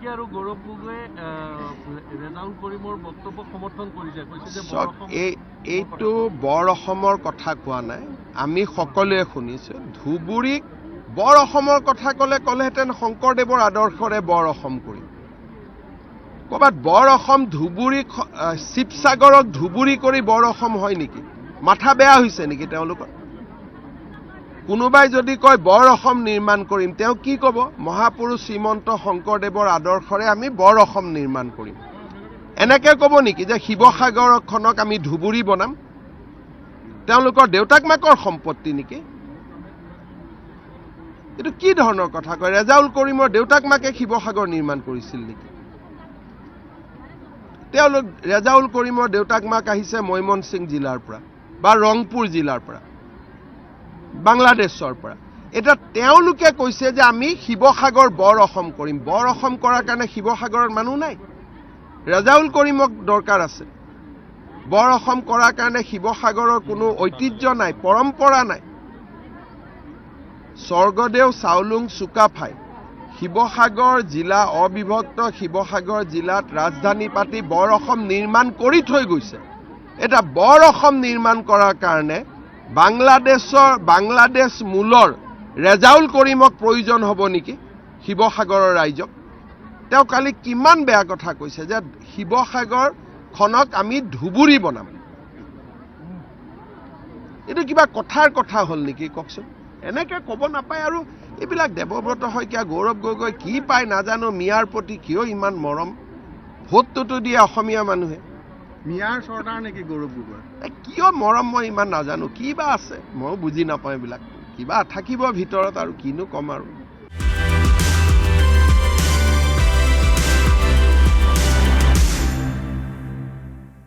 নেকি আৰু গৌৰৱ গগৈয়ে ৰেজাউল কৰিমৰ বক্তব্যক সমৰ্থন কৰিছে, কৈছে যে এইটো বৰ অসমৰ কথা কোৱা নাই, আমি সকলোৱে শুনিছোঁ। ধুবুৰীক বৰ অসমৰ কথা ক'লেহেঁতেন শংকৰদেৱৰ আদৰ্শৰে বৰ অসম কৰিম। ক'ৰবাত বৰ অসম ধুবুৰী শিৱসাগৰক ধুবুৰী কৰি বৰ অসম হয় নেকি? মাথা বেয়া হৈছে নেকি তেওঁলোকৰ? কোনোবাই যদি কয় বৰ অসম নিৰ্মাণ কৰিম, তেওঁ কি ক'ব? মহাপুৰুষ শ্ৰীমন্ত শংকৰদেৱৰ আদৰ্শৰে আমি বৰ অসম নিৰ্মাণ কৰিম। এনেকে ক'ব নেকি যে শিৱসাগৰখনক আমি ধুবুৰী বনাম? তেওঁলোকৰ দেউতাক মাকৰ সম্পত্তি নেকি? এইটো কি ধৰণৰ কথা কয়? ৰেজাউল কৰিমৰ দেউতাক মাকে শিৱসাগৰ নিৰ্মাণ কৰিছিল নেকি? ৰেজাউল কৰিমৰ দেউতাক মাক আহিছে ময়মনসিং জিলাৰ পৰা বা ৰংপুৰ জিলাৰ পৰা, বাংলাদেশৰ পৰা। এতিয়া তেওঁলোকে কৈছে যে আমি শিৱসাগৰ বৰ অসম কৰিম। বৰ অসম কৰাৰ কাৰণে শিৱসাগৰত মানুহ নাই। ৰেজাউল কৰিমক দৰকাৰ আছে। বৰ অসম কৰাৰ কাৰণে শিৱসাগৰৰ কোনো ঐতিহ্য নাই, পৰম্পৰা নাই। স্বৰ্গদেউ চাওলুং চুকাফাই শিৱসাগৰ জিলা, অবিভক্ত শিৱসাগৰ জিলাত ৰাজধানী পাতি বৰ অসম নিৰ্মাণ কৰি থৈ গৈছে। এটা বৰ অসম নিৰ্মাণ কৰাৰ কাৰণে বাংলাদেশ মূলৰ ৰেজাউল কৰিমক প্ৰয়োজন হ'ব নেকি শিৱসাগৰৰ ৰাইজক? তেওঁ কালি কিমান বেয়া কথা কৈছে যে শিৱসাগৰখনক আমি ধুবুৰী বনাম। এইটো কিবা কথাৰ কথা হ'ল নেকি কওকচোন? এনেকে ক'ব নাপায়। আৰু এইবিলাক দেৱব্ৰত শইকীয়া, গৌৰৱ গগৈ কি পায় নাজানো, মিয়াৰ প্ৰতি কিয় ইমান মৰম? ভোটটোতো দিয়ে অসমীয়া মানুহে। মিয়াৰ চৰ্দাৰ নেকি গৌৰৱ গগৈ? কিয় মৰম মই ইমান নাজানো, কিবা আছে, ময়ো বুজি নাপাওঁ এইবিলাক। কিবা থাকিব ভিতৰত আৰু কিনো ক'ম আৰু।